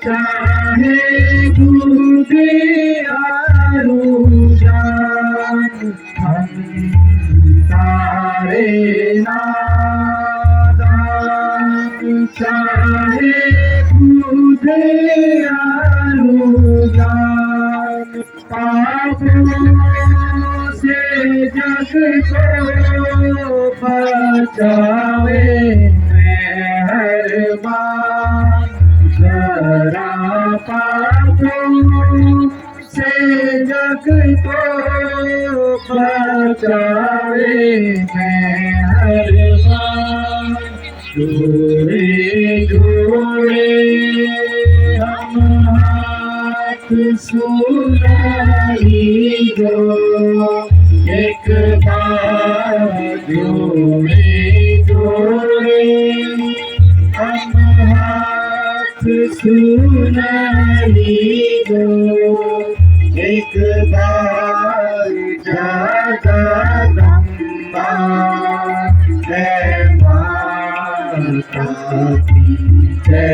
चाहे दूधे आरू जान हम तारे नादान चाहे दूधे आरू जान पापों से जग को बचावे मेहरबान जरा पापों से जग को बचावे मेहरबान जोड़े जोड़े हम हाथ सुनाई दो एक बार जोड़े जोड़े हम हाथ सुनाई दो एक बार जागा लंबा है माता की जय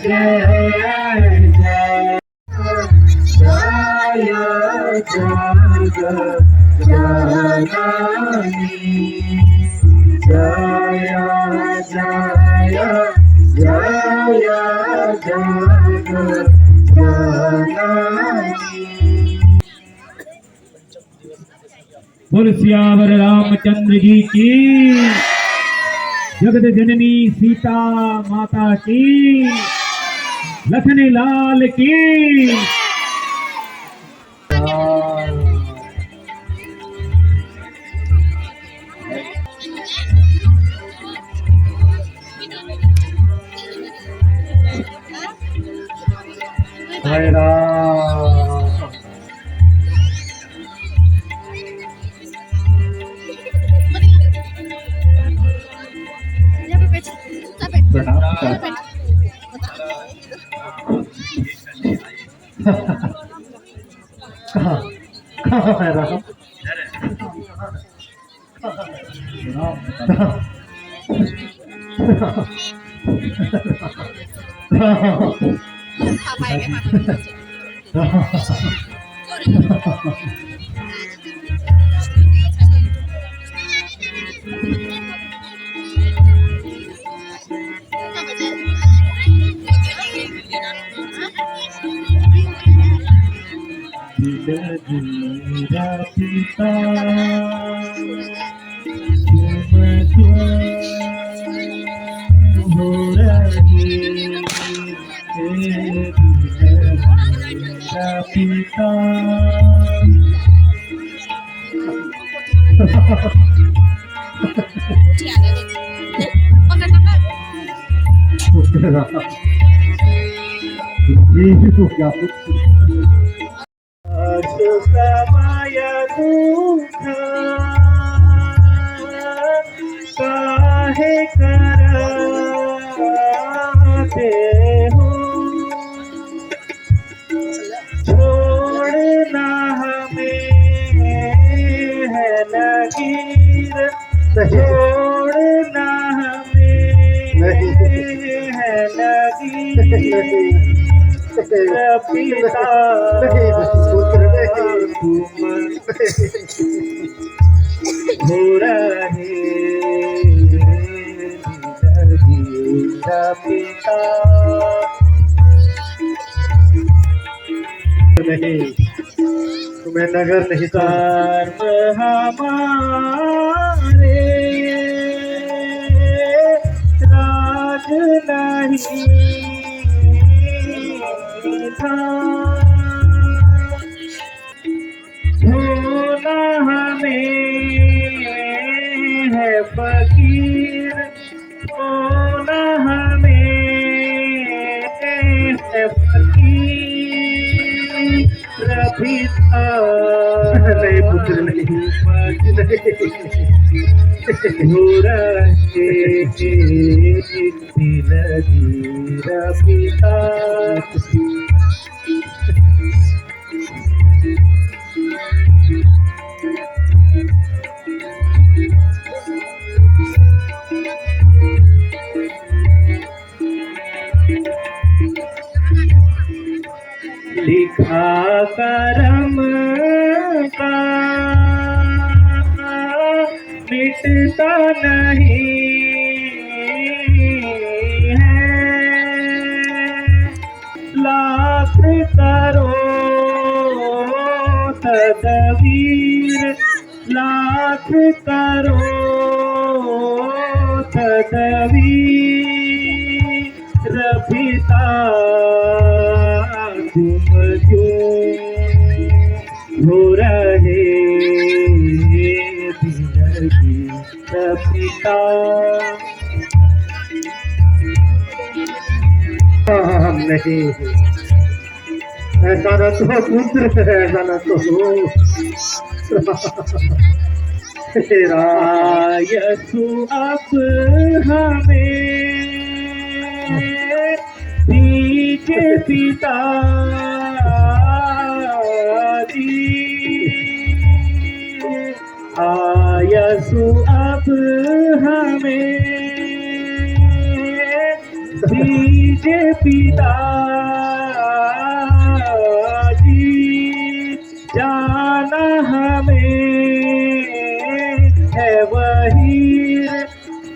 जय जय जय जननी जय जय जय जननी। बोल सियावर रामचंद्र जी की, जगत जननी सीता माता की, लखन लाल की। हरे राम। कहाँ है राम? मेरा पिता तुम हो रही मेरा पिता क्या समय दुख काहे कराते हो छोड़ना हमें है लकीर छोड़ना हमें है लकीर पिता हो रहे पिता नहीं तुम्हें नगर नहीं कर्म हमारे राज नहीं होना हमें है फकीर होना हमें है फकीर पिता नहीं पुत्र नहीं हो रहे पिता लिखा करम का मिटता नहीं है, लाख करो तदबीर, लाख करो तदबीर, पिता तुम क्यों हो रहे जिंदगी पिता। हम नहीं, ऐसा न तो पुत्र, ऐसा न तो तेरा यसु अब हमें दीजिए पिता जी, यसु अब हमें दीजिए पिता जी, जाना हमें है वही,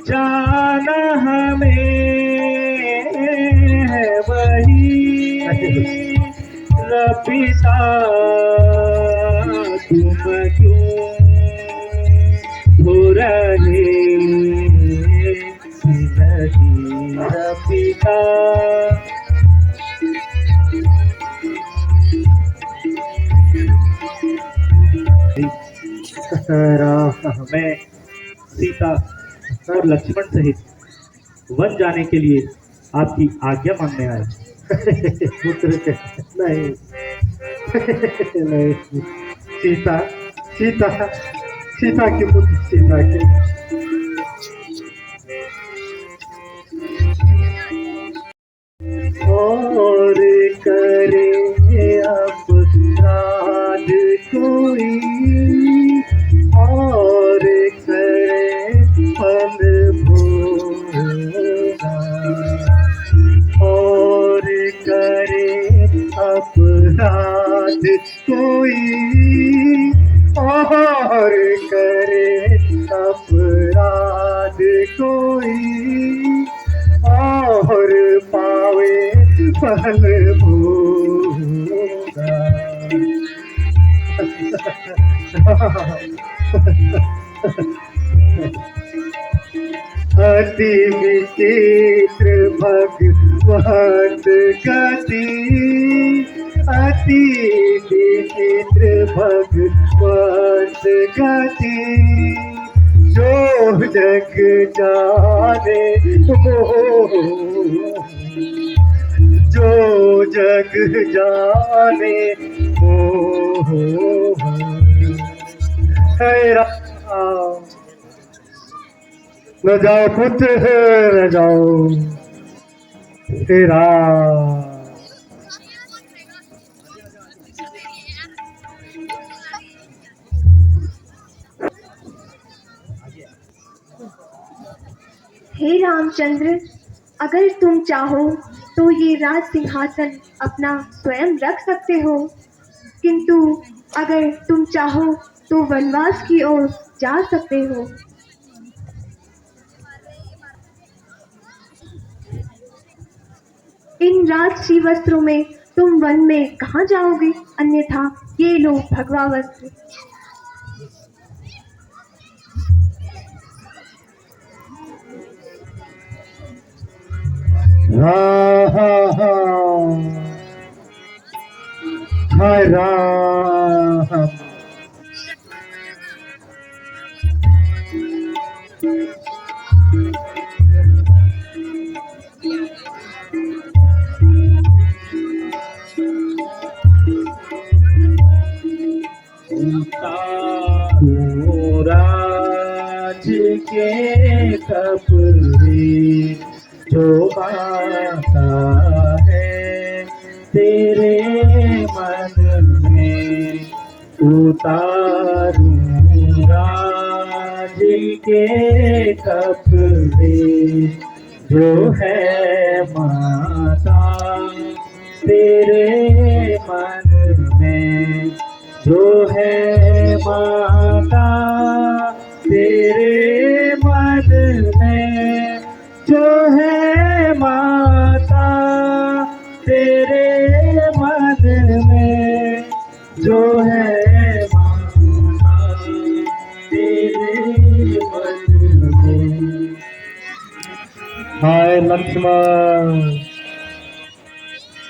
जाना हमें है वही, पिता तुम क्यों हो रहे जिंदगी पिता। मैं सीता और लक्ष्मण सहित वन जाने के लिए आपकी आज्ञा मांगने आए। पुत्र नहीं, नहीं, सीता, सीता, सीता के पुत्र, सीता के और करे अपराध कोई, और करे फल भोगा, और करे अपराध कोई, और करे अपराध कोई, और पावे फल भोगा। अति विचित्र भगवत गति, अति विचित्र भगवत गति, जो जग जाने मोह, जो जग जाने मोह, न जाओ पुत्र, न जाओ तेरा। हे रामचंद्र, अगर तुम चाहो तो ये राज सिंहासन अपना स्वयं रख सकते हो, किंतु अगर तुम चाहो तो वनवास की ओर जा सकते हो। इन राजसी वस्त्रों में तुम वन में कहाँ जाओगे, अन्यथा ये लो भगवा वस्त्र। हाय राम, राज के कपड़े जो आता है तेरे मन में, उतारूं राज के कपड़े जो है माता तेरे मन जो है माता तेरे मन में, जो है माता तेरे मन में, जो है माता तेरे मन में। हाय लक्ष्मण,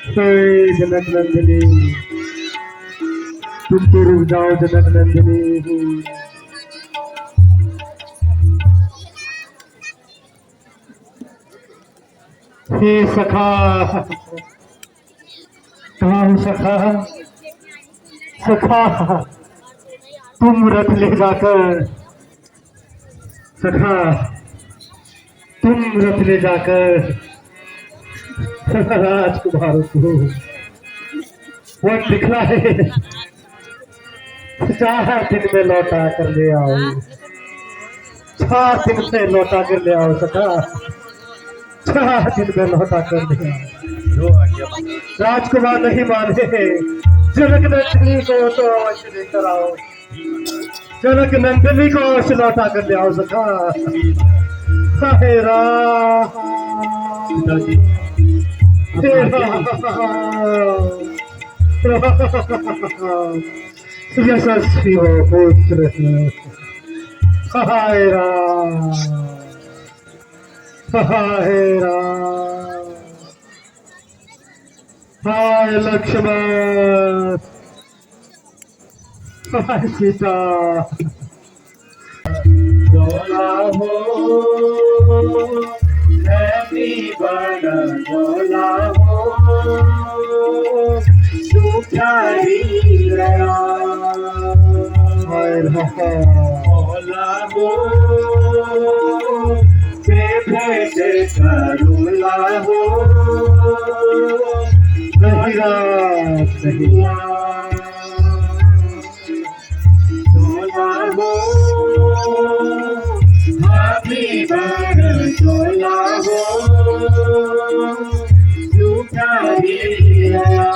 हे जनक नंदिनी, तुम तो रुक जाओ जनक नंदिनी। हे सखा, कहाँ हो सखा? सखा, तुम रथ ले जाकर, सखा तुम रथ ले जाकर राजकुमार को वन दिखला है, 4 दिन में लौटा कर ले आओ, 4 दिन में लौटा कर ले आओ सखा, 4 दिन में लौटा कर ले आओ। राजकुमार नहीं माने, जनक नंदिनी को तो अवश्य लेकर आओ, जनक नंदिनी को अवश्य लौटा कर ले आओ सखा। हे राम, हे राम, यशस्वी हो पुत्र, हाय राम, हाय राम, हाय लक्ष्मण, हाय सीता। जोला हो हैप्पी बड़ा जोला हो, सुखारी गया भोला हो, से भेंट करूला हो, जोला हो हैप्पी बड़ा जोला हो, सुखारी गया।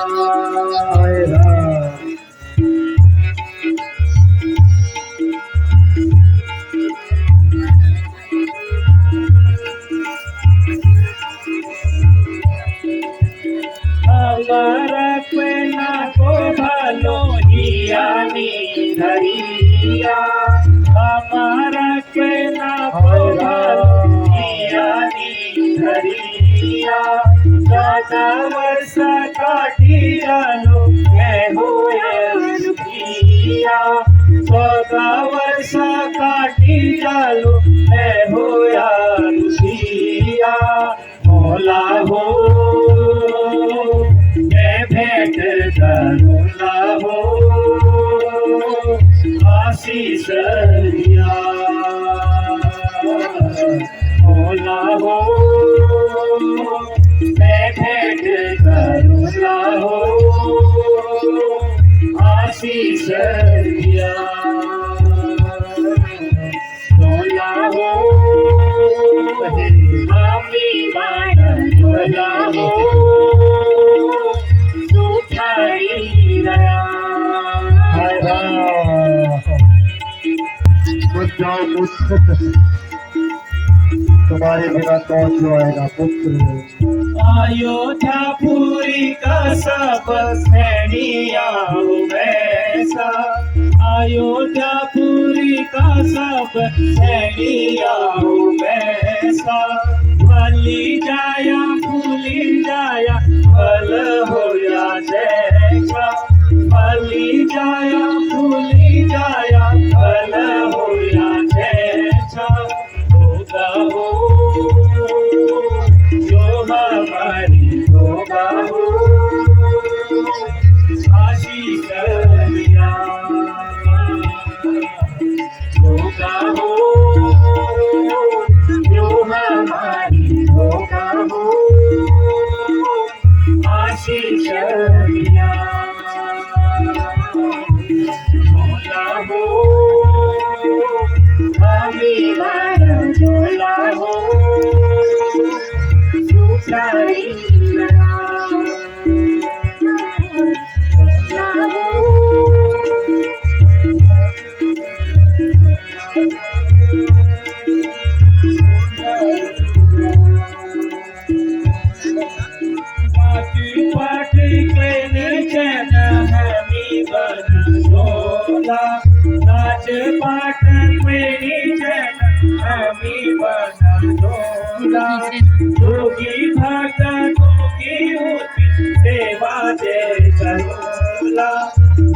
हमारा कोना को भलो हियानी धरिया, हमारा कोना को भलो हियानी धरिया, 14 वर्ष काटी जानो मैं होया दुखिया, 14 वर्ष काटी जानो मैं होया दुखिया। भोला हो मैं भेंट करूला हो, आशीष दिया। भोला हो मैं भेंट करूला हो, आशीष दिया। भोला हो मम्मी माना भोला हो, सुखारी गया। जाओ पुत्र, तुम्हारे बिना कौन जो आएगा पुत्र। अयोध्यापुरी का सब सैनिया वैसा, अयोध्यापुरी का सब सैनिया वैसा, फली जाया फूली जाया फल होया जैसा, फली जाया फूली जाया फल होया जैसा। होगा हो जो हमारी होगा हो, आशीष दिया। होगा हो जो हमारी होगा हो, आशीष दिया। भोला हो हमी मारा झोला हो, सुखारी गया। भोला हो करुणा योगी भक्तों की होती सेवा जय करुणा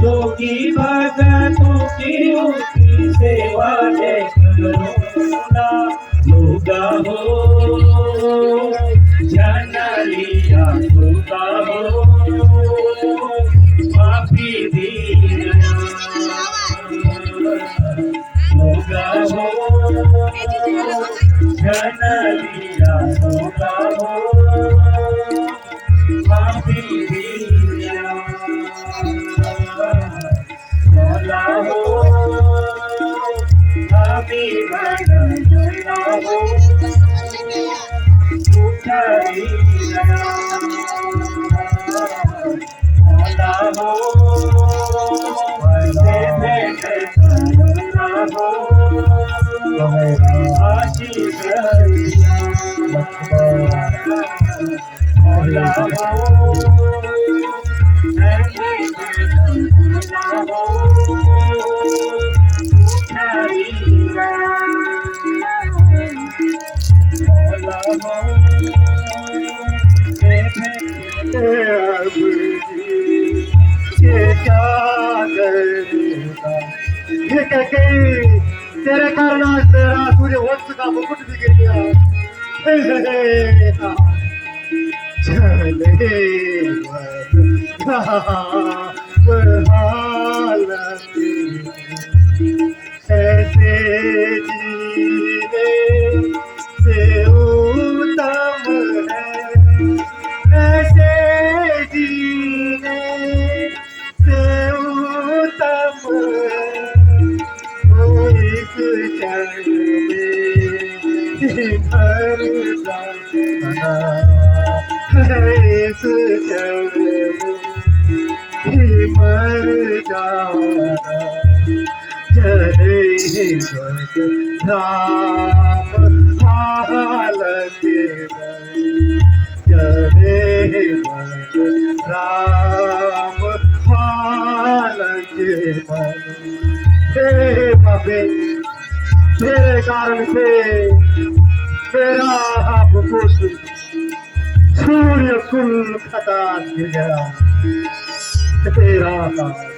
योगी भक्तों की होती सेवा जय करुणा योगा हो जन लिया योगा हो पापी दीन योगा हो जन लिया योगा हो पापी दीन योगा हो पापी दीन योगा हो उठाई योगा हो आशीष ये कह के तेरे कारण आज तेरा सूर्य वंश का मुकुट भी गिर गया। ऐसे जीने से उत्तम है, ऐसे जीने से उत्तम इस क्षण में भर जाना, इस क्षण में मर जाना। जय राम हालत में, जय राम हालत में। हे बाबे तेरे कारण से मेरा मुकुट सूर्य कुल खता गिर गया। तेरा कारण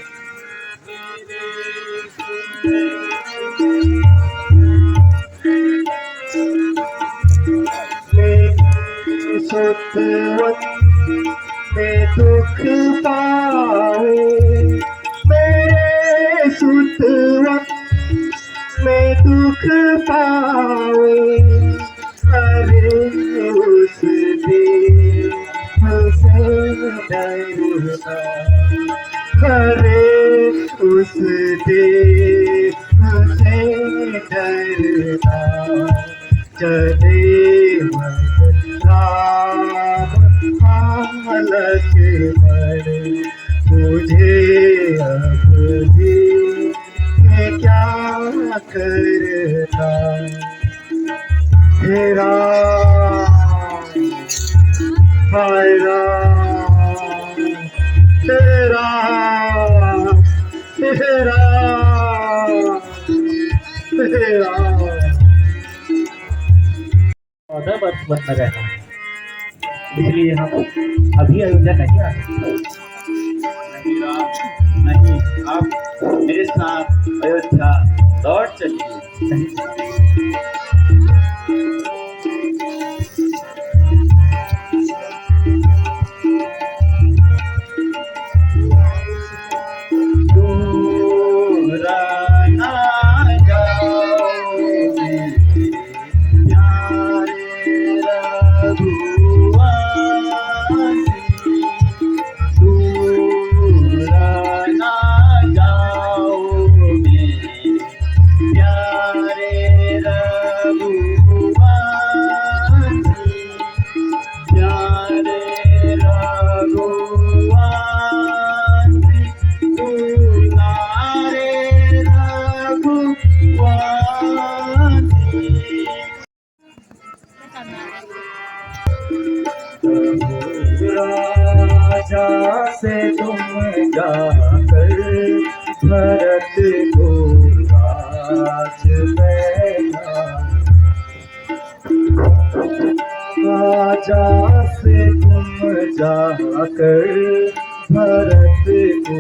सुतवन में दुख पाए, मेरे सुतवन में दुख पाए। अरे उस दिन से डरना, अरे उस दिन से डरना। चले राम हालत में, मुझे अब भी क्या करना। हे राम हाय राम तेरा तेरा तेरा चौदह वर्ष बन रहना, इसलिए हम अभी अयोध्या नहीं आ सकते। नहीं राम नहीं, आप मेरे साथ अयोध्या लौट चलिए। दूर ना जाओ प्यारे रघुवंशी, दूर ना जाओ प्यारे रघुवंशी, प्यारे रघुवंशी, दुलारे रघुवंशी। राजा से तुम जाकर भरत को राज बैठा, आजा से तुम जाकर भरत को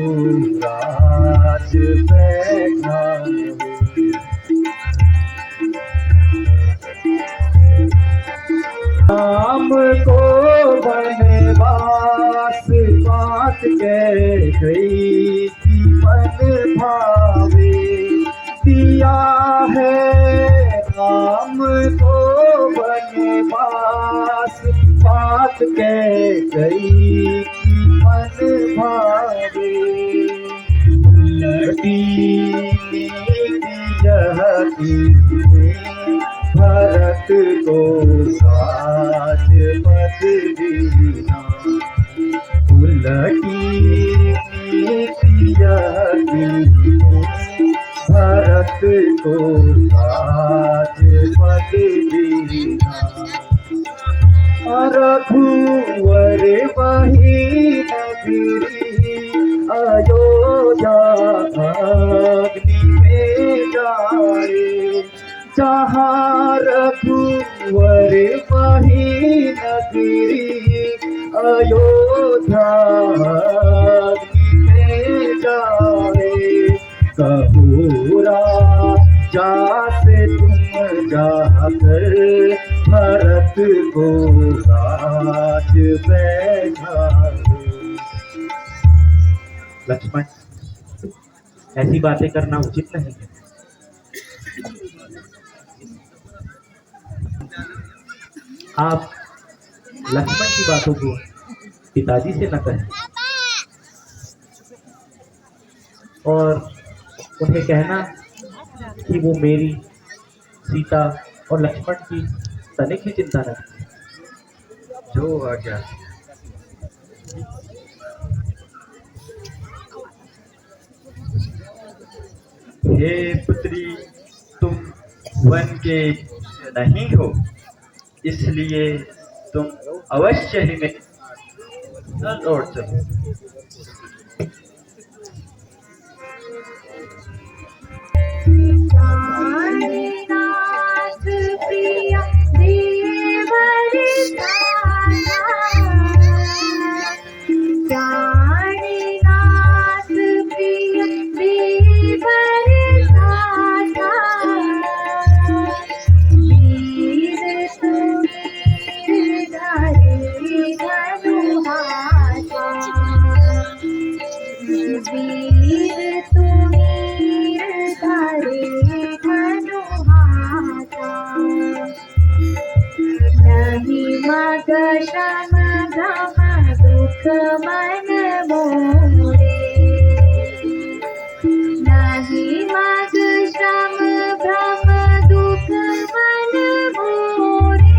राज बैठाओ। राम को वनवास बात कह गई कि मन भावे दिया है। राम को वनवास बात कह गई कि मन भावे। लड़ी भरत को राज पद दीना। उलटी भरत को राज पद दीना। रघुवर वही नगरी अयोध्या अग्नि में जाए। जहाँ रघुवर वही नगरी अयोध्या अग्नि में जाए। कपूरा जासे तुम जाकर भरत को राज बैठाओ। लक्ष्मण, ऐसी बातें करना उचित नहीं है। आप लक्ष्मण की बातों को पिताजी से न कहें और उन्हें कहना कि वो मेरी, सीता और लक्ष्मण की तनिक भी चिंता न करें। जो आज्ञा। हे पुत्री, तुम वन के नहीं हो, इसलिए तुम अवश्य ही में लौट चलो। नाथ प्रिया देवर नाथ प्रिया देवर वीर तुमीर धरे धनुहासा। वीर तुमीर धरे धनुहासा। नहीं मग श्रम भ्रम दुख मन मोरे। नहीं मग श्रम भ्रम दुख मन मोरे।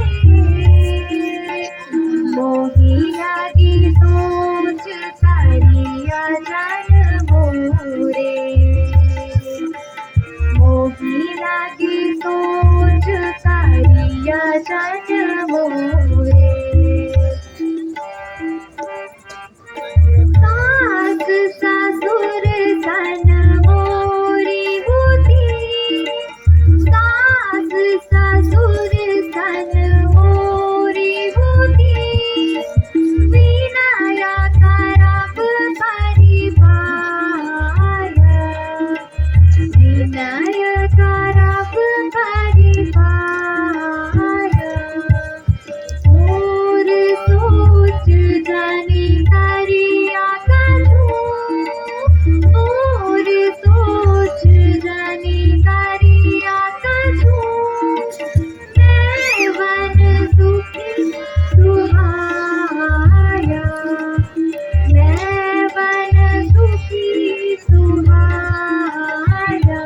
मोहि लगी सोच करिया जन मोरे। मोहि लगी सोच करिया जन मोरे। सास ससुर सन मोरी बुद्धि। सास ससुर सन मोरी बुद्धि। विनय करब परिवार। विनय करब परिवार। और सोच जानी करिया करूं। और सोच जानी करिया करूं। मैं वन सुखी सुहाया। मैं वन सुखी सुहाया।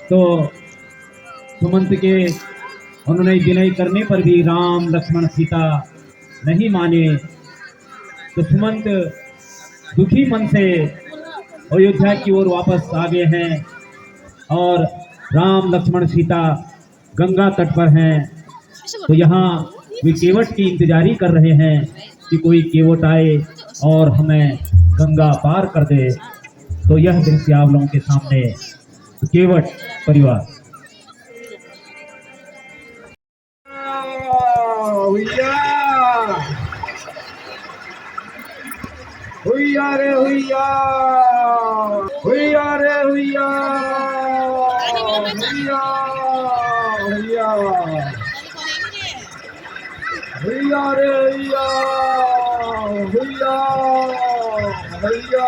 तो सुमंत के उन्होंने विनय करने पर भी राम लक्ष्मण सीता नहीं माने। तो सुमंत दुखी मन से अयोध्या की ओर वापस आ गए हैं और राम लक्ष्मण सीता गंगा तट पर हैं। तो यहाँ वे केवट की इंतजारी कर रहे हैं कि कोई केवट आए और हमें गंगा पार कर दे। तो यह दृश्य आप लोगों के सामने केवट परिवार। हुइया हुइया रे हुइया, हुइया रे हुइया, हुइया हुइया, हुइया रे हुइया, हुइया हुइया,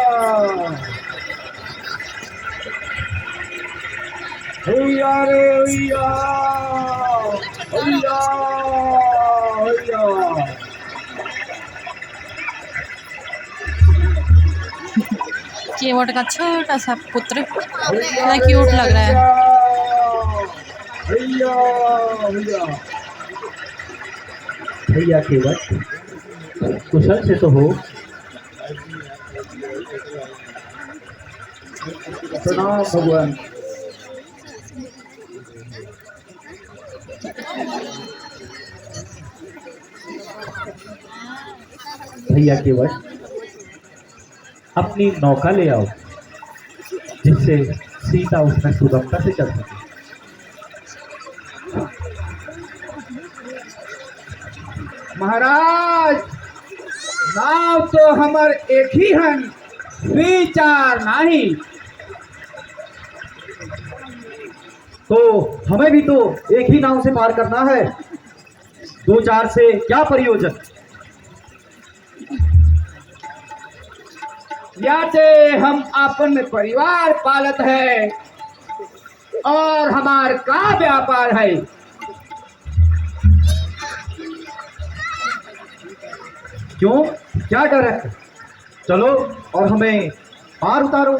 हुइया रे हुइया, हुइया हुइया। केवट का छोटा सा पुत्र कितना क्यूट लग रहा है। भैया भैया भैया केवट, कुशल से तो हो। प्रणाम भगवान। भैया केवट, अपनी नौका ले आओ जिससे सीता उसमें सुगमता से चल सके। महाराज, नाव तो हमर एक ही हन, विचार नहीं। तो हमें भी तो एक ही नाव से पार करना है, दो चार से क्या प्रयोजन। याते हम अपन परिवार पालत है और हमार का व्यापार है। क्यों, क्या डर है? चलो और हमें पार उतारो।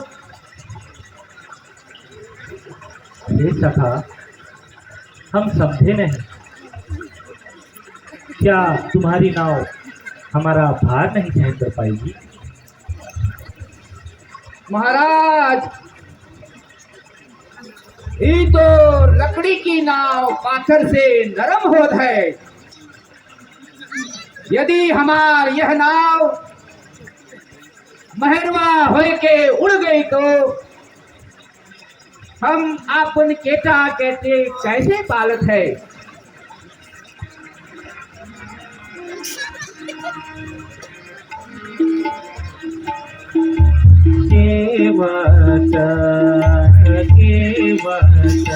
हे सखा, हम समझे नहीं, क्या तुम्हारी नाव हमारा भार नहीं सहन कर पाएगी? महाराज, ये तो लकड़ी की नाव पाथर से नरम होत है। यदि हमार यह नाव महरवा होए के उड़ गई तो हम अपन केटा कहते कैसे पालत है। केवट केवट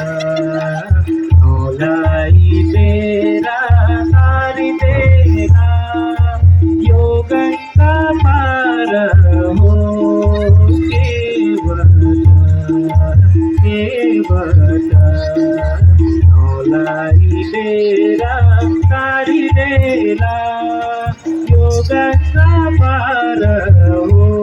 नौलाई तेरा तारी देगा, यो गंगा पार हो। केवट केवट नौलाई तेरा तारी देगा, यो गंगा पार हो।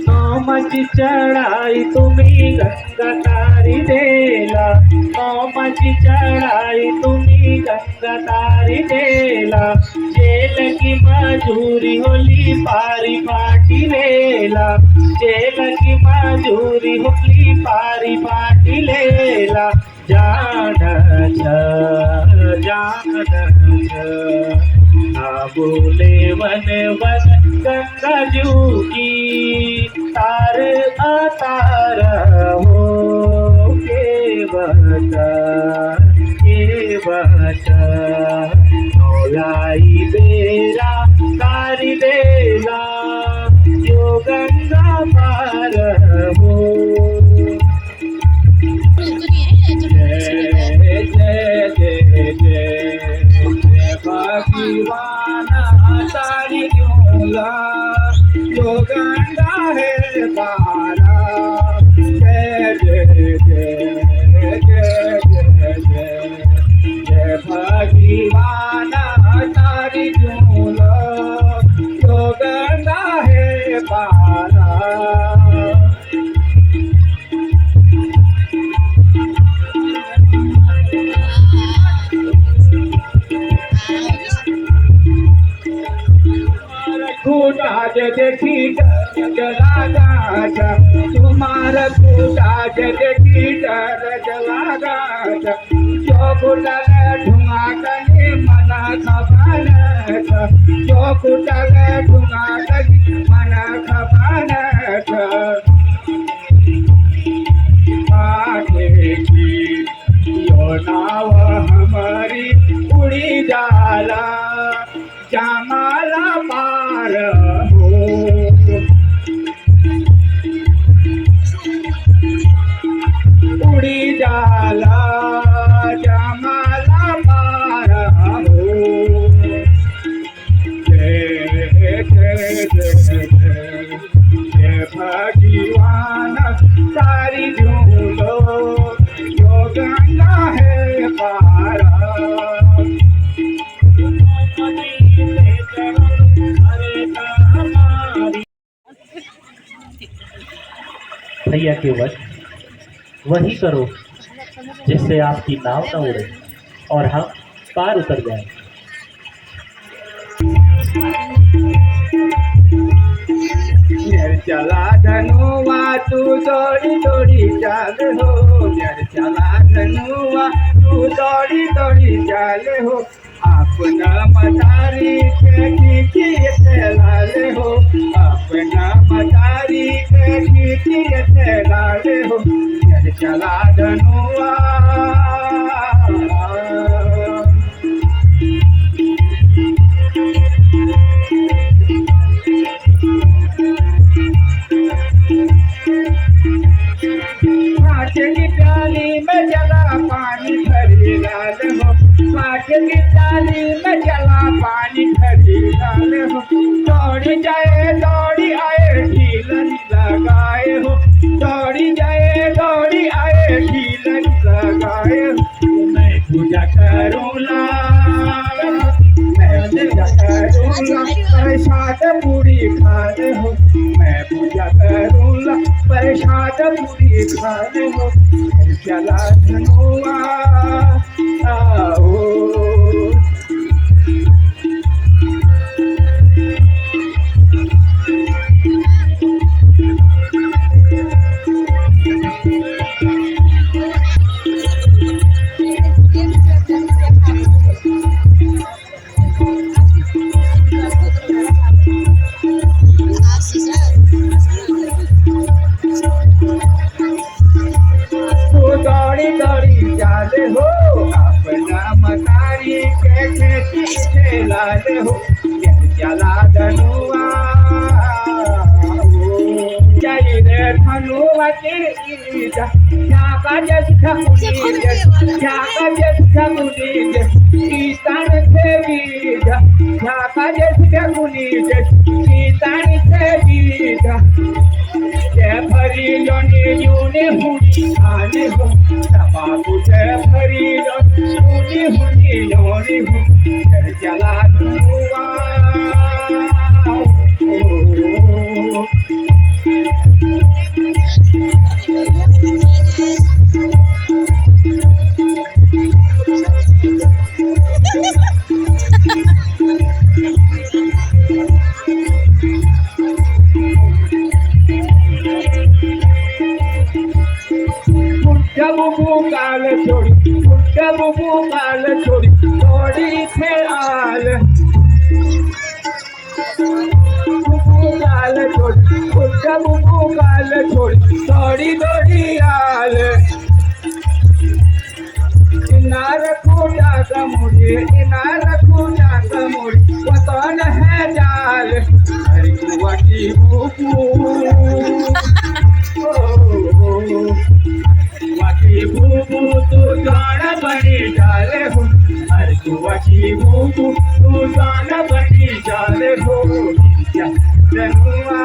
नौमची चढ़ाई तुम्ही गंगा तारी देला, नौमची चढ़ाई तुम्ही गंगा तारी देला, जेल की मजूरी होली पारी पाटी लेला, जेल की मजूरी होली पारी पाटी लेला। जान ना बोले वन वन गंगा जू की, तार अतार हो। केवट केवट नौलाई बेरा तारी देला, जो गंगा पार हो। जय जय जय जय भगवान तारी झूला, जो गंगा है पारा। जय जय जय जय जय जय जय भगवान तारी फूटाज देखी डर लागा तुम्हारा फूटाज देखी डर लागा जो फुटल ढुंगा कनी मना खबर जो फुटल ढुंगा कनी मना खबर की यो नाव हमारी उड़ी जाला जमाला पार हो उड़ी जाला जमाला पार हो भगवान सारी झूलो यो गंगा है पारा भैया के वश वही करो जिससे आपकी नाव न उड़े और हम पार उतर जाएं। चला धनुआ तू दौड़ी दौड़ी चाल हो चला धनुआ तू दौड़ी दौड़ी चाल हो अपना मतारी के खींचिए लाल हो अपना मतारी के खींचिए लाल हो चला धनुआ की प्याली में जला पानी भरी लाल हो काठ की प्याली में जला पानी भरी लाल हो दौड़ी जाए दौड़ी आए ढीलन लगाए हो दौड़ी जाए दौड़ी आए ढीलन लगाए हो मैं पूजा करूँगा मैं पूजा करूँगा प्रसाद पूरी खाए हो मैं पूजा करूँगा प्रसाद पूरी खाए हो चला धनुआ आओ दौड़ी दौड़ी जाले हो अपना मतारी के खेती लाले हो चला धनुआ जय रे धनुआ के जाका जस खकुनी जाका जस खकुनी कीर्तन देवी जाका जस खकुनी कीर्तन देवी जय भरी जोनी यूने हुनी आने हो तबाकू जय भरी जोनी हुनी योनी हो चला धनुआ काल छोड़ी काल छोड़ी थोड़ी थे आल काल छोड़ी काल छोड़ी थोड़ी थोड़ी आल इनार खूटा का मुड़ी इनार खूटा का मुड़ी वतन है जाल हरी कुआ की भूपू तू जान बनी डाले हो हर कुआ की भूपू तू जान बनी डाले हो धनुआ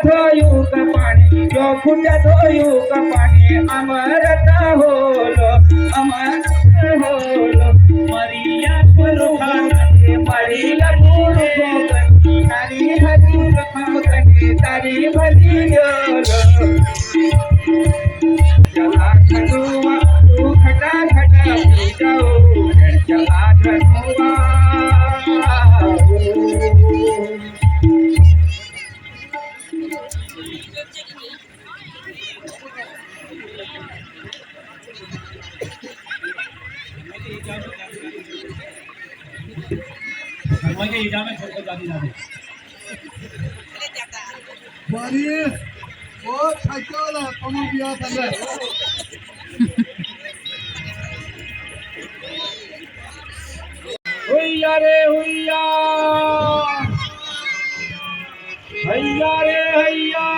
धोयू का पाणी जो खुट धोयू का पाणी अमरत होलो मरिया पुरुखा मरिया पुरुखो तारी हजूर खाकने तारी भली चला धनुआ तू खटा खटा पी जाओ चला धनुआ मुझे इजा में छोड़ जानी जाने बारी ओ साइकिल है कम बिया संगे हुइया रे हुइया हैया रे हैया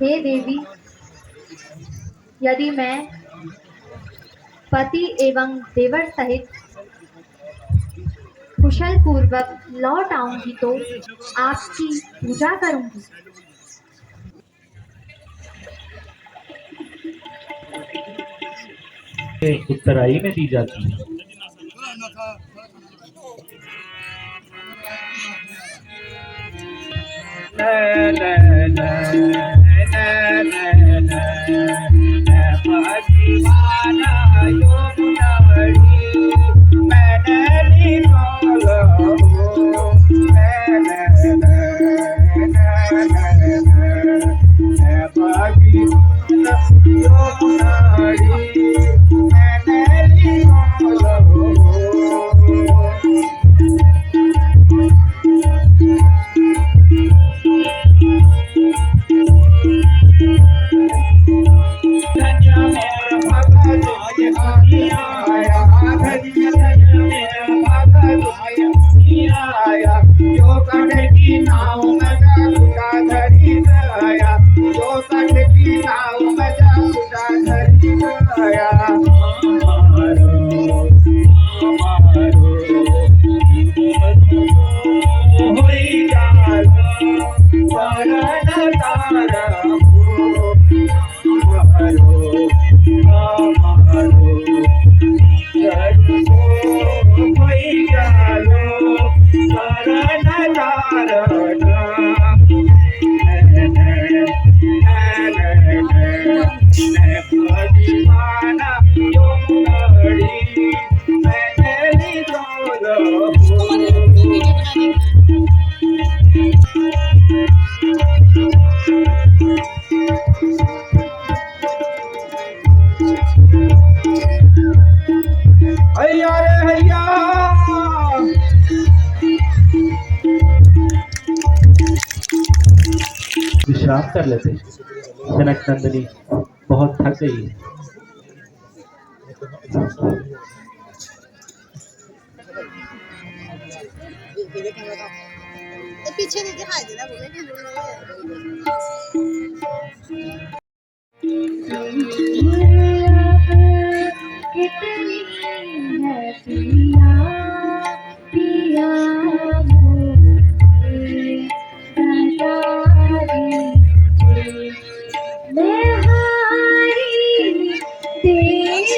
हे देवी, यदि मैं पति एवं देवर सहित कुशल पूर्वक लौट आऊंगी तो आपकी पूजा करूंगी। उत्तराई में दी जाती है। हैया रे हैया विश्राम कर लेते। जनक नंदिनी बहुत थक गई है। पीछे नहीं दिखाई दे रहा बोले कितनी है पिया पिया मुझे बता दीजिए मैं हारी देख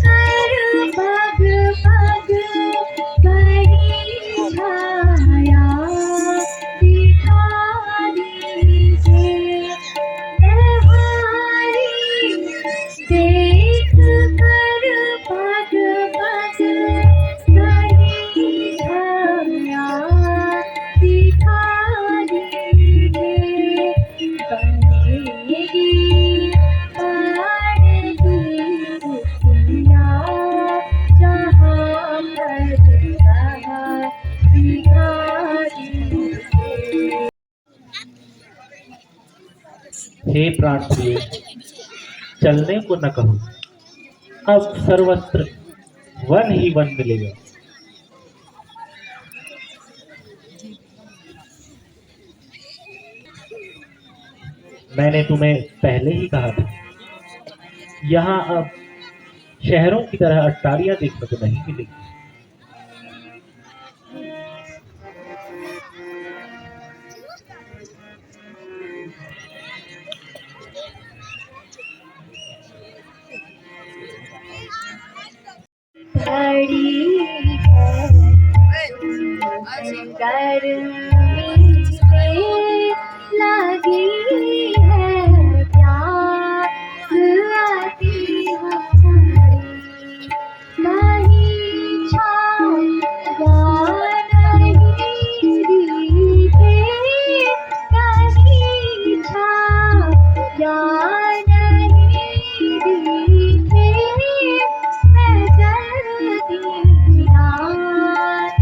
कर पग पग बड़ी छाया दिखा दीजिए मैं हारी देख कर पग पग बड़ी छाया दिखा दीजिए बनेगी पहाड़ की कुटिया जहाँ पर कहा दिखा दीजिए। हे प्राण प्रिय, चलने को न कहो, अब सर्वत्र वन ही वन मिलेगा। मैंने तुम्हें पहले ही कहा था, यहाँ अब शहरों की तरह अट्टारियां देखने को नहीं मिलेगी। बड़ी गर्मी से लगी है प्यास आती हमारी नहीं छाया नहीं दिखे कहीं छाया नहीं दिखे मैं जल्दी रात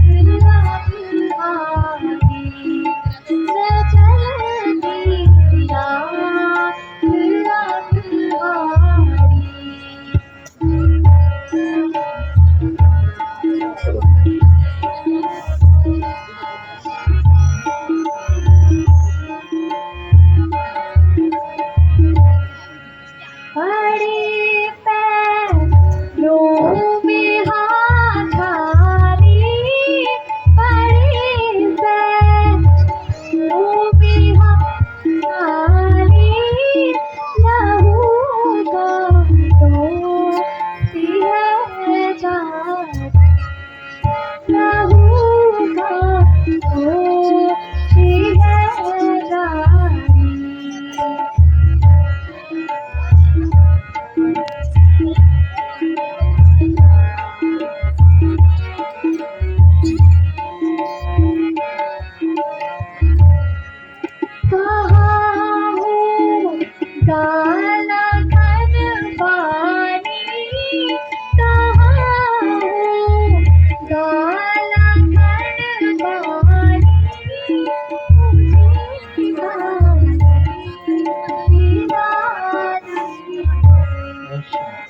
अब आगी मैं जल्दी रात अब आगी। बड़े पैरों में हाथ आरी बड़े पैरों में हाथ आरी लहू गांठों से जाती लहू गांठों से जाती। कहाँ हूँ काला घन पानी कहाँ हूँ काला घन पानी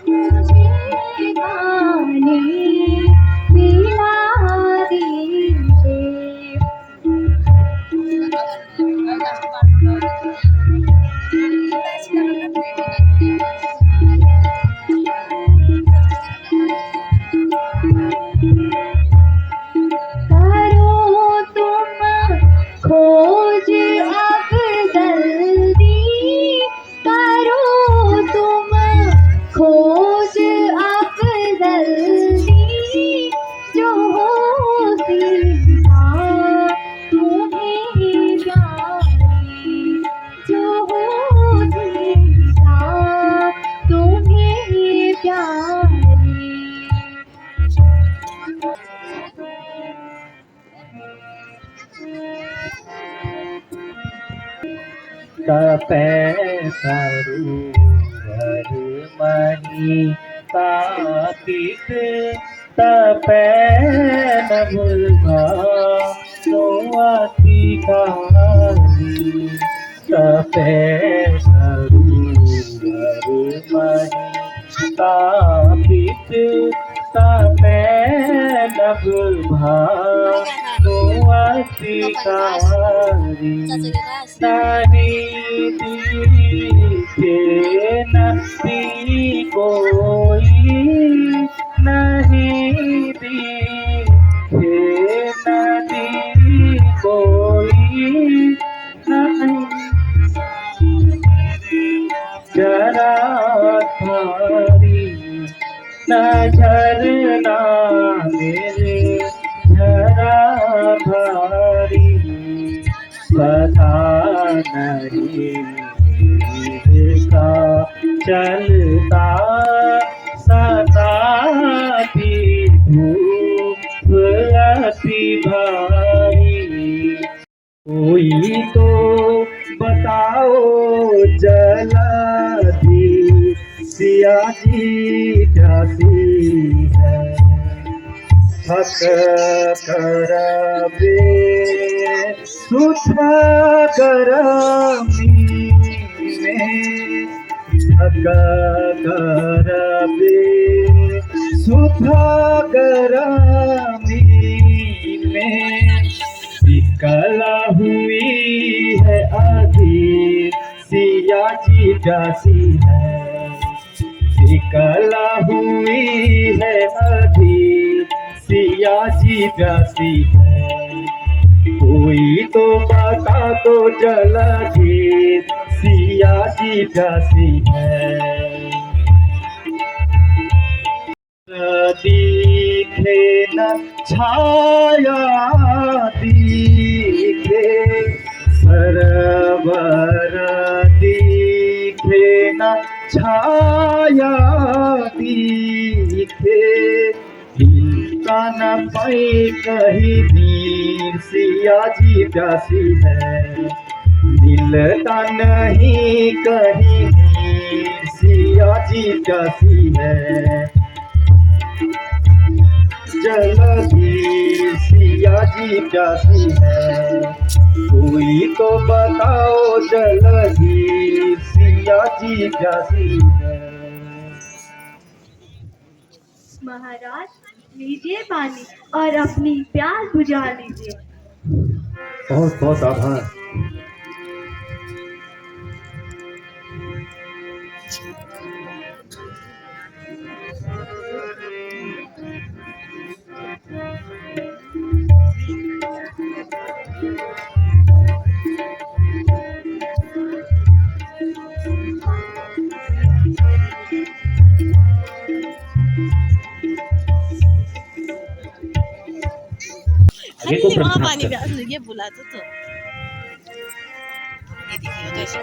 मुझे गाने मिला दीजिए। करो तुम खोज अब जल्दी करो तुम खोज अब जल्दी जो हो सीधा तुम्हें प्यारी जो हो सीधा तुम्हें प्यारी। पैसरू भर मही कातिक तपैन मुर्गा सोआती कहानी सफेद सरूर स्थापित सफेद भानुअतिकारी नारी दिखे नसी कोई नहीं दिखे नदी कोई नहीं जरा थारी झरना मेरे जरा भारी पता नहीं का चलता सताती धूप अति भारी कोई तो बताओ जल्दी सिया जी प्यासी है थक कर बे सुख गरमी में थक कर बे सुख गरमी में कला हुई है आधी सिया जी प्यासी है कला हुई है आधी सिया जी प्यासी है कोई तो बता दो जल्दी सिया जी प्यासी है दिखे न छाया दिखे सरवर दिखे न छाया दिखे हिलता न पाए कहीं नीर सिया जी प्यासी है मिलता नहीं कहीं नीर सिया जी प्यासी है जल्दी सिया जी प्यासी है कोई तो बताओ जल्दी सिया जी प्यासी है महाराज लीजिए पानी और अपनी प्यास बुझा लीजिए। बहुत बहुत आभार। आगे को वहाँ प्रश्न पानी कर। प्यास लगी है, बुला तो ये देखिए कैसे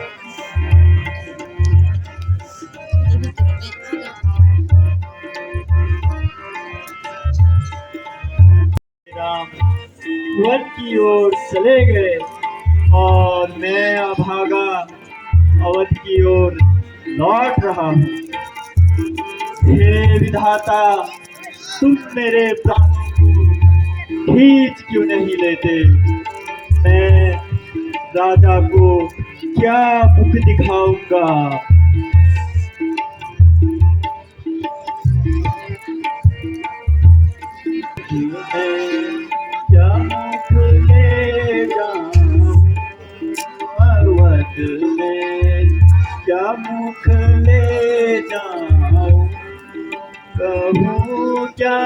राम वन की ओर चले गए और मैं अभागा अवध की ओर लौट रहा हूँ। हे विधाता तुम मेरे प्राण खींच क्यों नहीं लेते? मैं राजा को क्या मुख दिखाऊंगा? क्या मुख ले जाऊं अवध में, क्या मुख ले जाऊं? कहूँ क्या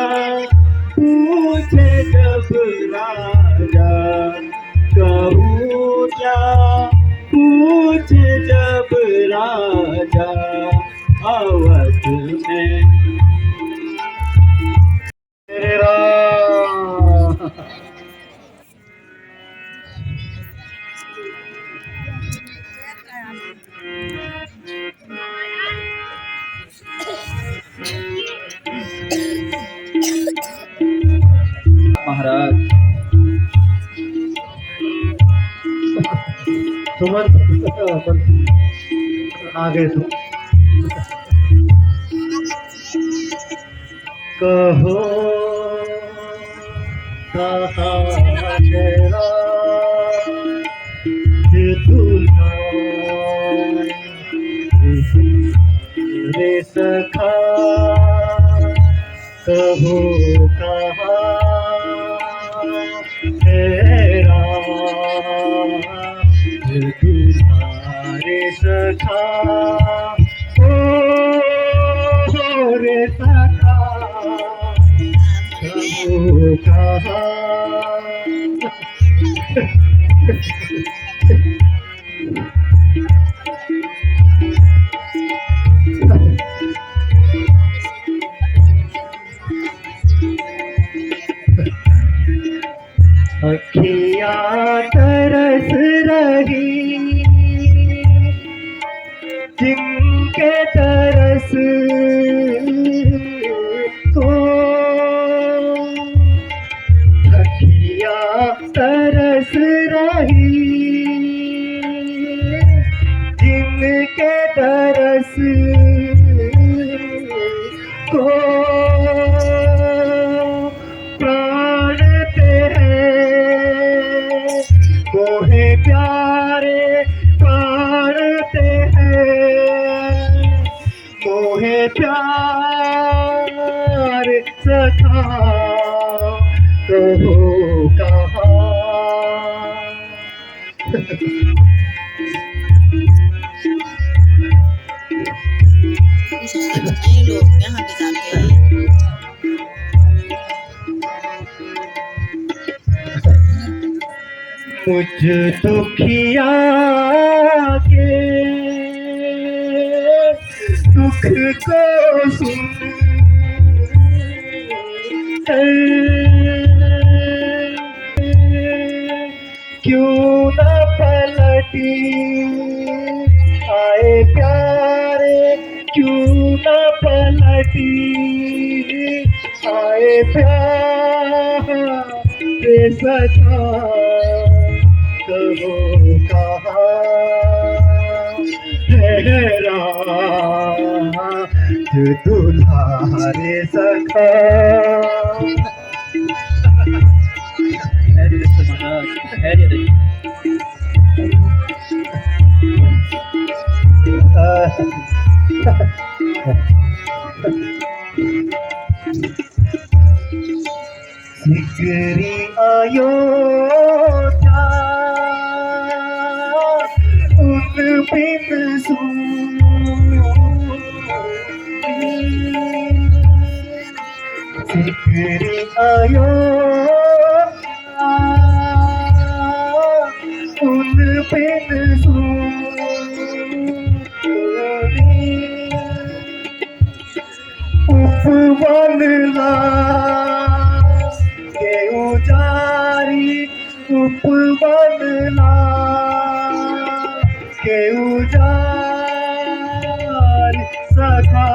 पूछे जब राजा, कहूँ क्या पूछे जब राजा अवध में। मेरे राम महाराज सुमन आ गए तुम। कहो कहाँ तेरा दिल रे सखा कहो कहाँ तेरा तुम्हारे सखा ओ रे सखा कहो कहाँ अखिया तरस रही जिनके तरस को अखिया तरस रही जिनके तरस को मोहे प्यारे प्राणते हैं मोहे प्यारे सखा कहो कहाँ ये लोग यहाँ पे जाते हैं मुझ दुखिया के दुख को सुन क्यों न पलटी आए प्यारे क्यों न पलटी आए प्यारे सखा कहो कहाँ तेरा दुल्हारे सखा सिकरी अयोध्या उन बिन सिकरी अयोध्या उन बिन उपवन के उजारी उपवन के उजारी सखा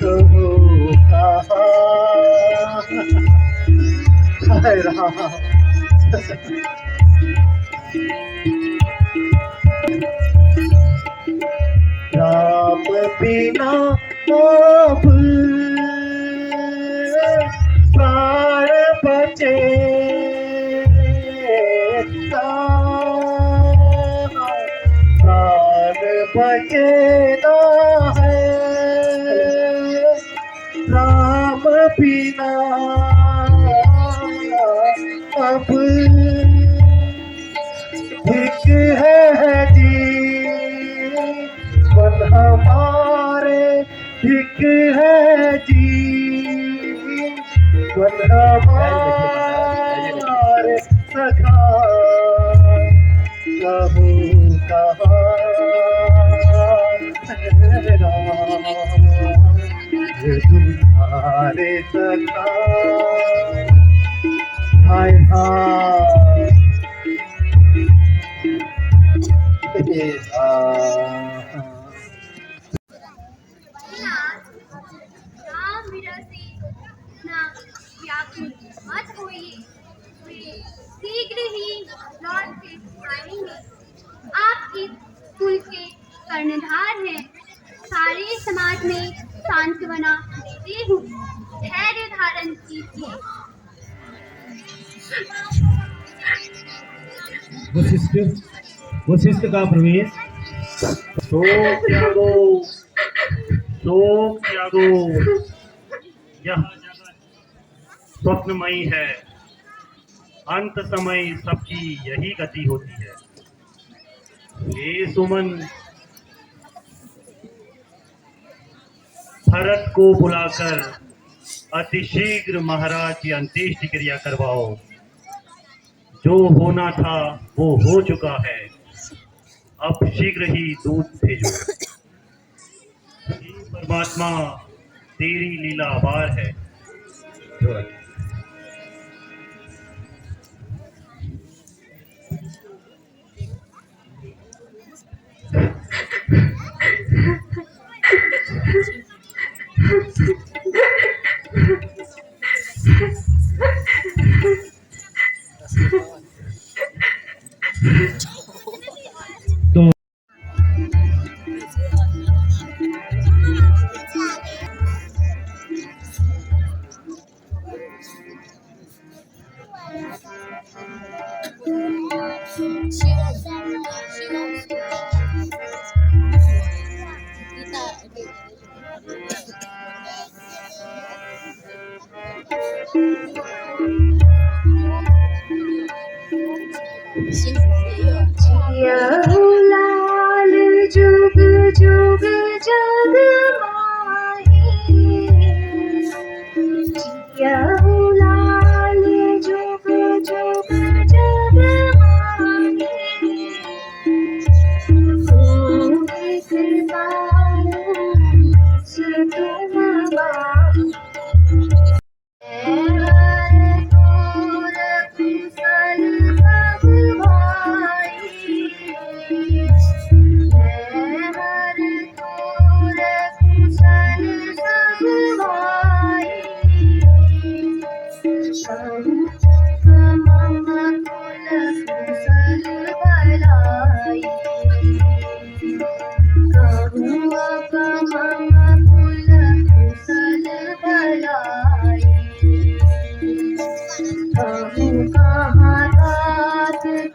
कहो कहाँ हाय राम राम बिना मोह प्राण बचे प्राण बचे ना है राम बिना अब धिक है जीवन हमारे धिक है जीवन हमारे सखा कहो कहाँ तुम्हारे सखा हाय हाय राम विरसे ना व्याकुल मत होइए वे शीघ्र ही लौट के आएंगे आप इस कुल के कर्णधार हैं सारे समाज में सांत्वना देती हूँ धैर्य धारण कीजिए वशिष्ठ का प्रवेश। शोक त्यागो, शोक त्यागो। यह स्वप्नमयी है, अंत समय सबकी यही गति होती है। हे सुमन, भरत को बुलाकर अतिशीघ्र महाराज की अंत्येष्टि क्रिया करवाओ। जो होना था वो हो चुका है, अब शीघ्र ही दूत भेजो। हे परमात्मा, तेरी लीला अपार है। तो जिया लाल जुग जुग जग माही, जिया लाल जुग जुग जग माही। होए कृपालु से तुम बाही,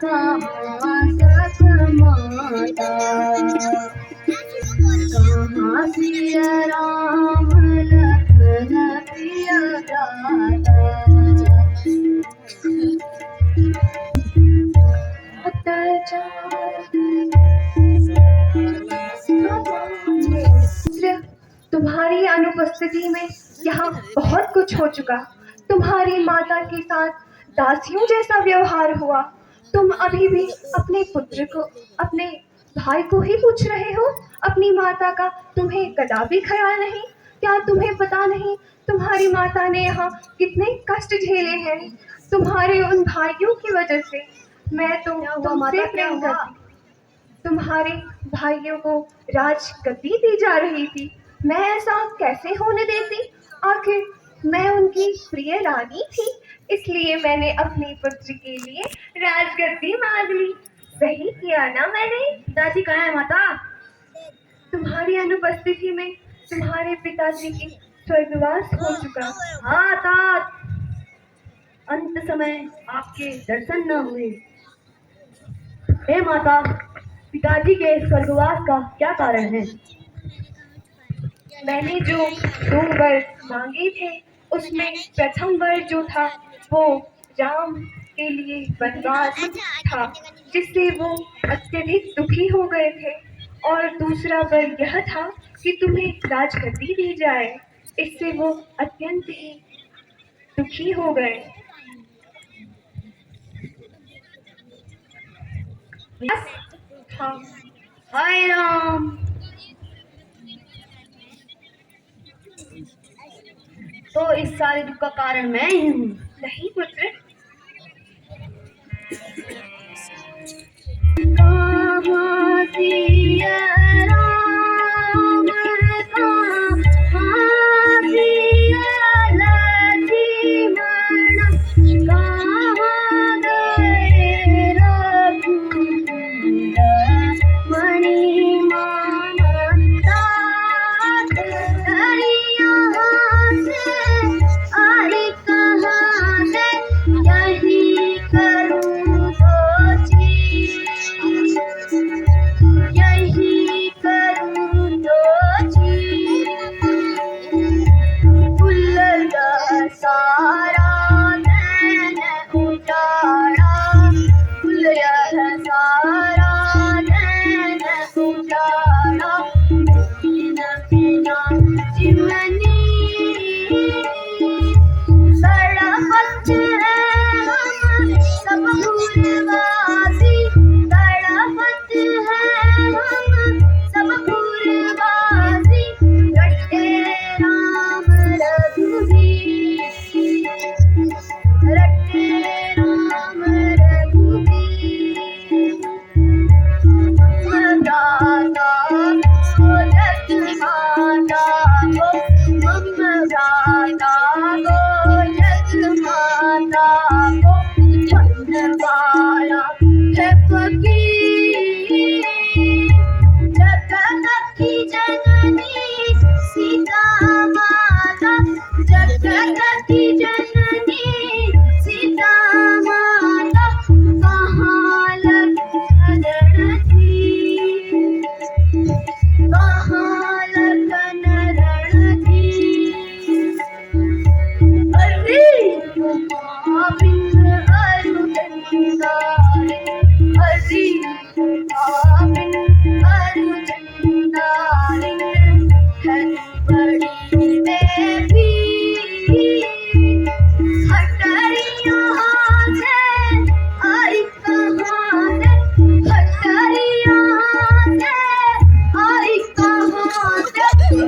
कहाँ सिया राम लखन प्रिय तुम्हारी अनुपस्थिति में यहाँ बहुत कुछ हो चुका। तुम्हारी माता के साथ दासियों जैसा व्यवहार हुआ। तुम अभी भी अपने पुत्र को, अपने भाई को ही पूछ रहे हो, अपनी माता का तुम्हें कदापि ख्याल नहीं। क्या तुम्हें पता नहीं तुम्हारी माता ने यहाँ कितने कष्ट झेले हैं तुम्हारे उन भाइयों की वजह से। मैं तुमसे प्रेम करती, तुम्हारे भाइयों को राजगद्दी दी जा रही थी, मैं ऐसा कैसे होने देती। आखिर मैं उनकी प्रिय रानी थी, इसलिए मैंने अपने पुत्र के लिए राजगद्दी मांग ली। सही किया ना मैंने। दादी कहाँ है माता? तुम्हारी अनुपस्थिति में तुम्हारे पिताजी की स्वर्गवास हो चुका। हाँ तात, अंत समय आपके दर्शन न हुए। हे माता, पिताजी के स्वर्गवास का क्या कारण है? मैंने जो 2 वर मांगे थे उसमें प्रथम वर जो था वो राम के लिए वनवास था, जिससे वो अत्यधिक दुखी हो गए थे, और दूसरा वर यह था कि तुम्हें राजगद्दी दी जाए, इससे वो अत्यंत ही दुखी हो गए। हाय राम, तो इस सारे दुख का कारण मैं ही हूँ। नहीं पुत्र, कहाँ सिया राम, कहाँ सिया लक्ष्मण, कहाँ गए रघुकुल मणि ममता। यहाँ से आई कहाँ से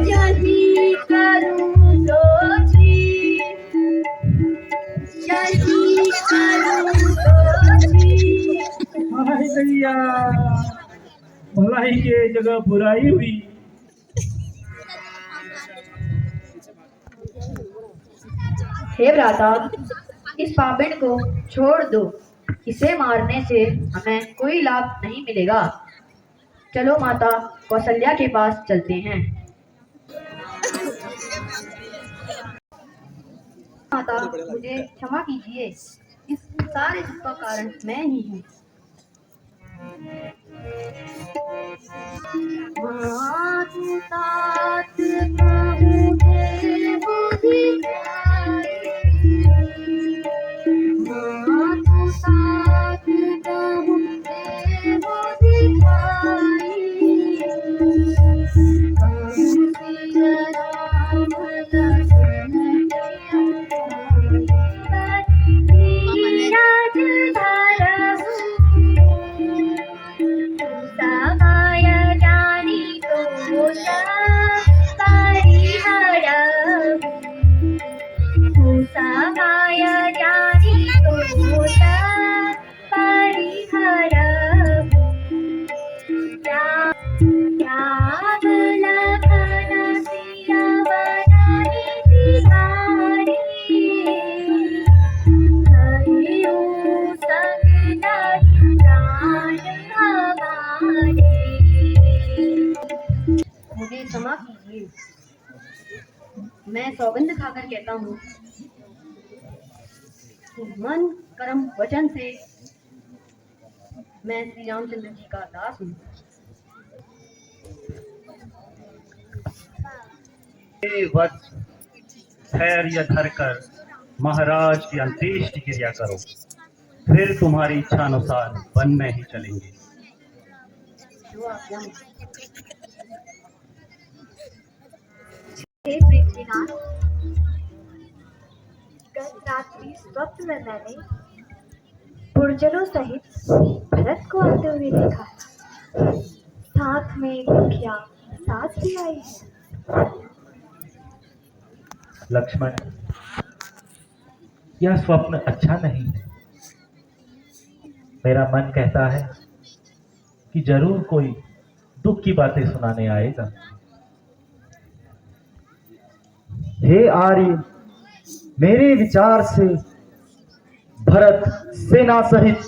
यही करूँ सोची, यही करूँ सोची। हाय भैया, भलाई के जगह बुराई हुई। हे भ्राता, इस पापिन को छोड़ दो। इसे मारने से हमें कोई लाभ नहीं मिलेगा। चलो माता कौशल्या के पास चलते हैं। माता, मुझे क्षमा कीजिए, इस सारे दुख का कारण मैं ही हूँ। मुझे क्षमा कीजिए, मैं सौगंध खाकर कहता हूँ कि मन कर्म वचन से मैं श्री रामचंद्र जी का दास हूँ। वत्स धैर्य धरकर महाराज की अंत्येष्टि क्रिया करो, फिर तुम्हारी इच्छा अनुसार वन में ही चलेंगे। हे पृथ्वीनाथ, कल रात्रि स्वप्न में मैंने पुरजनों सहित भरत को आते हुए देखा। साथ में एक मुखिया सास भी आई है। लक्ष्मण, यह स्वप्न अच्छा नहीं है। मेरा मन कहता है कि जरूर कोई दुख की बातें सुनाने आएगा। हे आर्य, मेरे विचार से भरत सेना सहित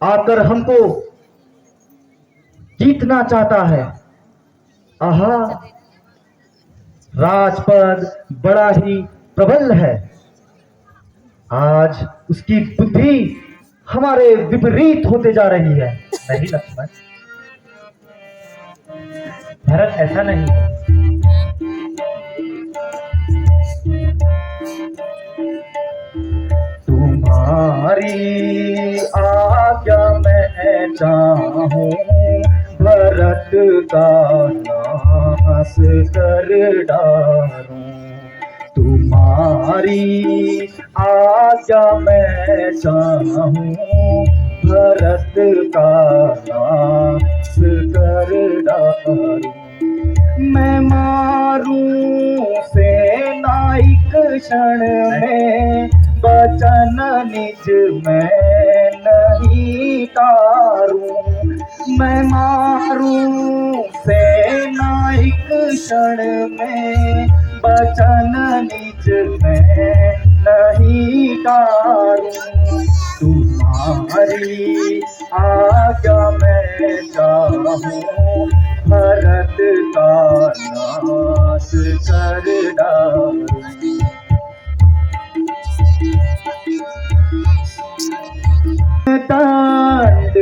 आकर हमको जीतना चाहता है। आहा, राजपद बड़ा ही प्रबल है। आज उसकी बुद्धि हमारे विपरीत होते जा रही है। नहीं लक्ष्मण, भरत ऐसा नहीं है। तुम्हारी आज्ञा मैं चाहूं, भरत का नाश कर डालूं। तुम्हारी आज्ञा मैं चाहूं, भरत का नाश कर डालूं। मैं मारूं सेनाइक क्षण में, वचन निज मैं नहीं तारूं। मैं मारूं सेनाइक क्षण में, वचन निज मैं नहीं तारूं। तुम्हारी आज्ञा मैं चाहूं, भरत का नाश कर डालूं। दंड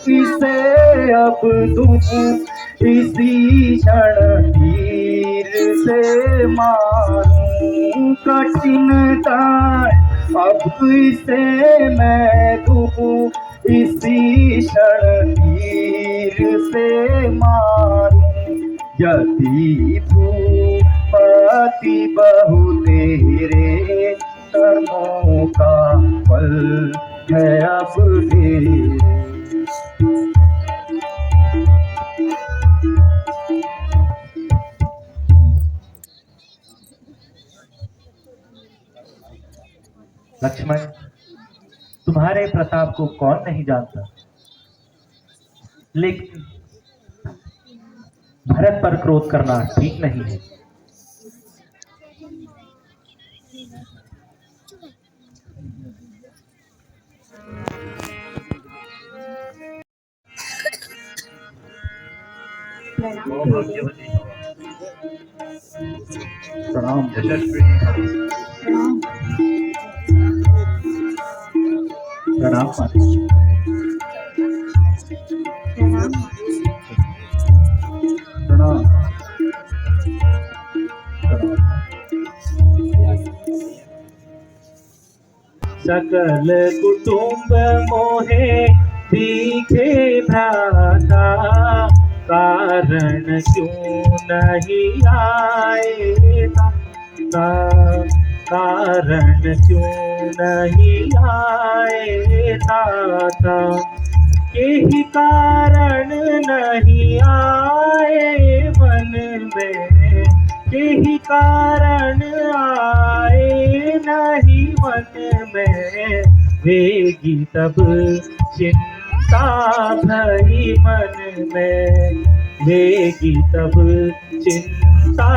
किसे अब दूं, इसी क्षण तीर से मारूं। कठिन दंड अब इसे मैं दूं इसी क्षण तीर से मारूं, यदि भूपति बहु तेरे कर्मों का फल है अब तेरे। लक्ष्मण, तुम्हारे प्रताप को कौन नहीं जानता, लेकिन भरत पर क्रोध करना ठीक नहीं है। प्रणाम। यशस्वी प्रणाम माता। प्रणाम। सकल कुटुंब मोहे दिखे भ्राता, कारण क्यों नहीं आए ता, कारण क्यों नहीं आए ताता, यही कारण नहीं आए मन में, यही कारण आए नहीं मन में, वेगी तब चिंता भई मन में, वेगी तब चिंता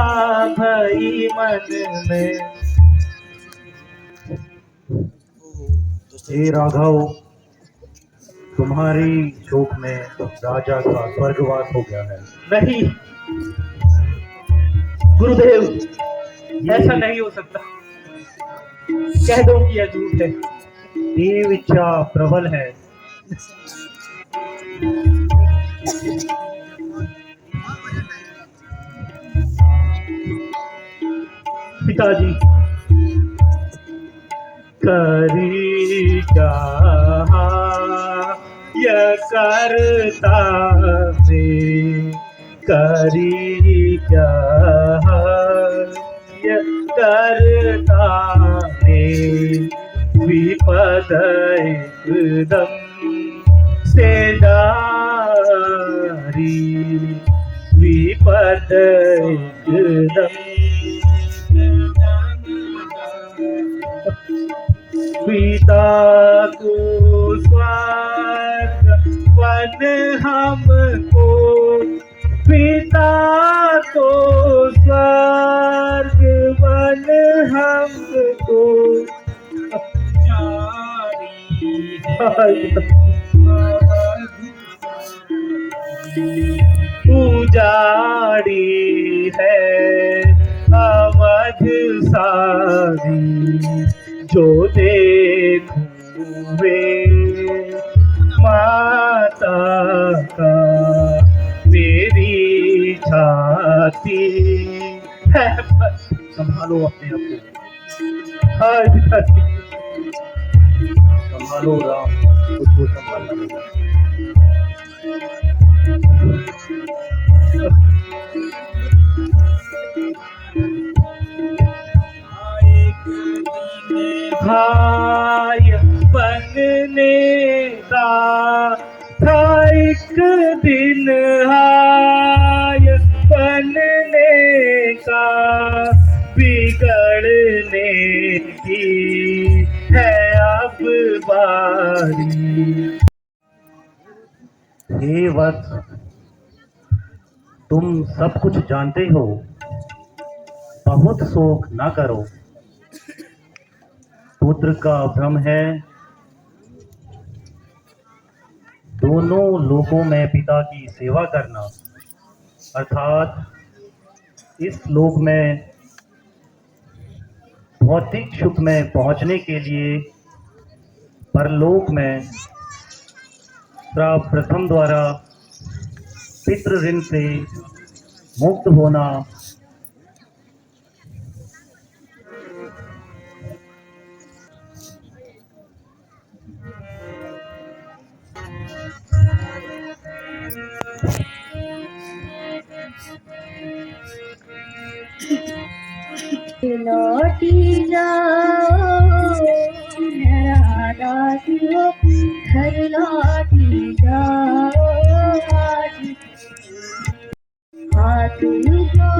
भई मन में। हे राघव, तुम्हारी शोक में राजा का स्वर्गवास हो गया है। नहीं गुरुदेव, ऐसा नहीं हो सकता, कह दो कि यह झूठ है। देव इच्छा प्रबल है। पिताजी, करी क्या यह करता में, करी क्या यह करता में, विपद एकदम से डारी, विपद एकदम पिता को स्वर्ग वन हमको, पिता को स्वर्ग वन हमको, उजाड़ी है अवध सारी, जो देखूं माता का मेरी छाती है। संभालो अपने आप को, हाय पिताजी, संभालो राम, खुद को संभालना होगा। भाई बनने का था एक दिन, हाय बनने का, बिगड़ने की है अब बारी। हे वत्स, तुम सब कुछ जानते हो, बहुत शोक ना करो। पुत्र का भ्रम है, दोनों लोकों में पिता की सेवा करना, अर्थात इस लोक में भौतिक सुख में पहुंचने के लिए परलोक में प्रथम द्वारा पितृ ऋण से मुक्त होना, लौटी जाओ मेरा दासियो, घर लौटी जाओ आज। हाथ जोड़ो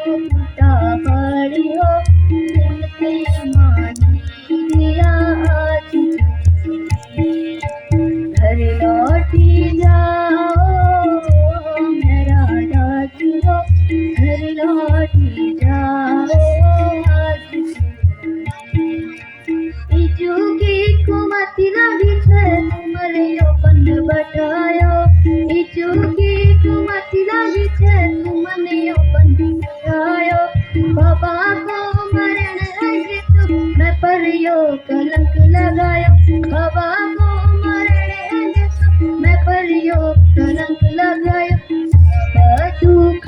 टूटा पड़ियो, मिलते मानी दिया आज। घर लौटी जाओ मेरा दासियो, घर लौटी जाओ आज। इचुकी कुमति लगी छे तुमरे अपन बटायो, इचुकी कुमति लगी छे तुमने अपन बटायो। बाबा को मरण लगे तो मैं परियो कलंक लगायो, बाबा को मरण लगे तो मैं परियो कलंक लगायो। सब दुख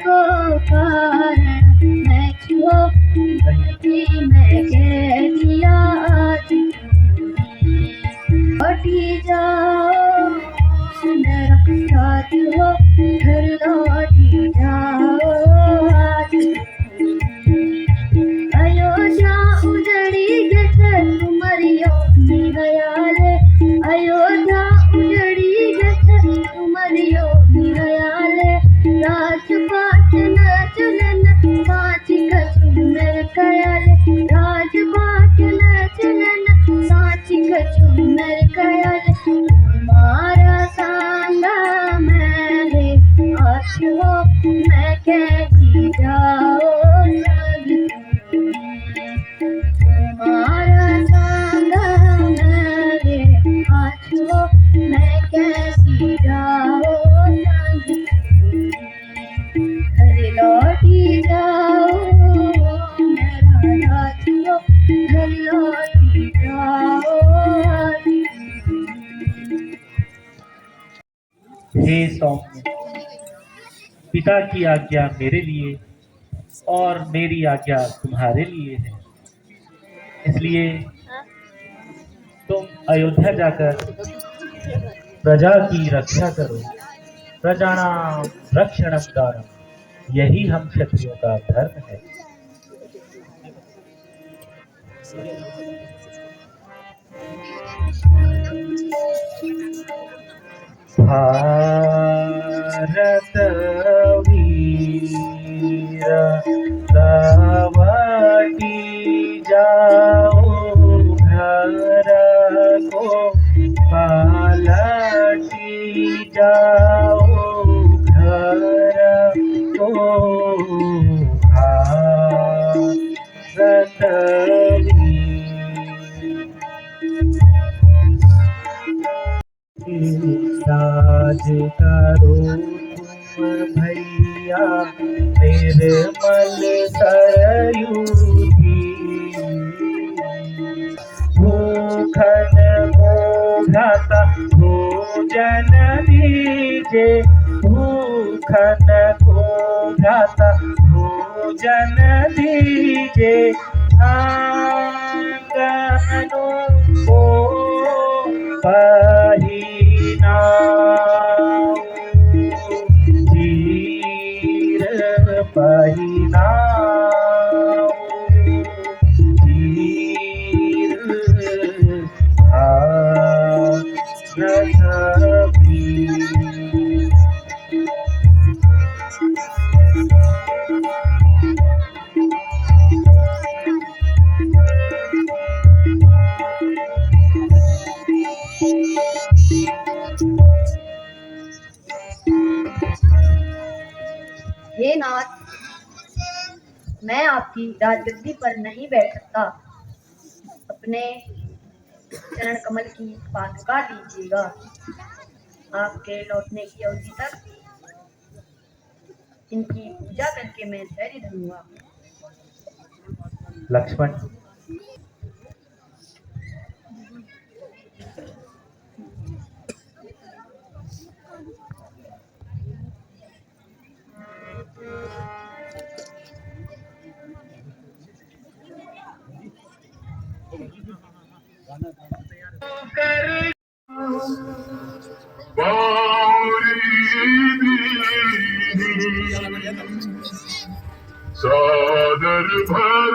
को कारण मैं छुओ, मैं कह दिया आज। लौटी जाओ मेरा साथ हो, घर लौटी जाओ आज। अयोध्या उजड़ी गए तुमरियो निहयाले, अयोध्या उजड़ी गए तुमरियो निहयाले। राजपाट न चलन पाँच कछु मेरे कयाले, राजपाट न चलन पाँच कछु मेरे कयाले। तुम्हारा सांगा मेरे आँच हो, मैं कैसी जाओ संग। तुम्हारा सांगा मेरे आँच हो, मैं कैसी जाओ संग। घर लौटी जाओ मेरा दासियो, घर लौटी जाओ आज। हे सौम्य, पिता की आज्ञा मेरे लिए और मेरी आज्ञा तुम्हारे लिए है, इसलिए तुम अयोध्या जाकर प्रजा की रक्षा करो। प्रजानां रक्षणं दानम्, यही हम क्षत्रियों का धर्म है। भारत वीर लौटी जाओ, घर को पलटी जाओ, घर को भारत राज करो तुम भैया, निर्मल सरयू की। भूखन को भ्राता भोजन दीजे, भूखन को भ्राता भोजन दीजे। आंगनों को पहिना चीर पहिना चीर भारत वीर। हे नाथ, मैं आपकी राजगद्दी पर नहीं बैठ सकता, अपने चरण कमल की पादुका दीजिएगा। आपके लौटने की अवधि तक इनकी पूजा करके मैं धैर्य धरूंगा। लक्ष्मण, सादर भर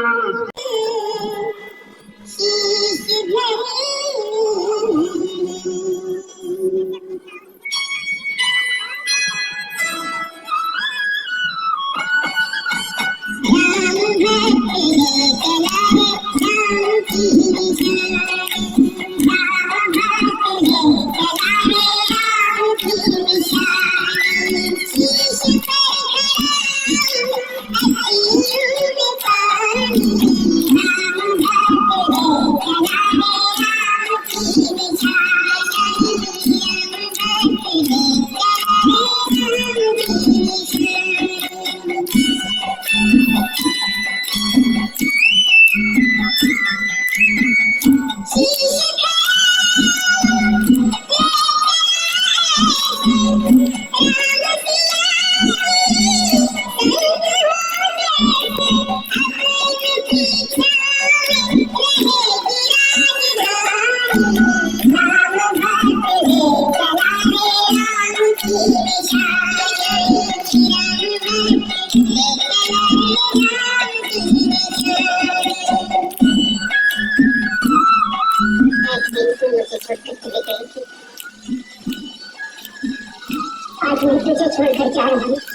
आज मैं तुझे छोड़कर जा रही हूँ।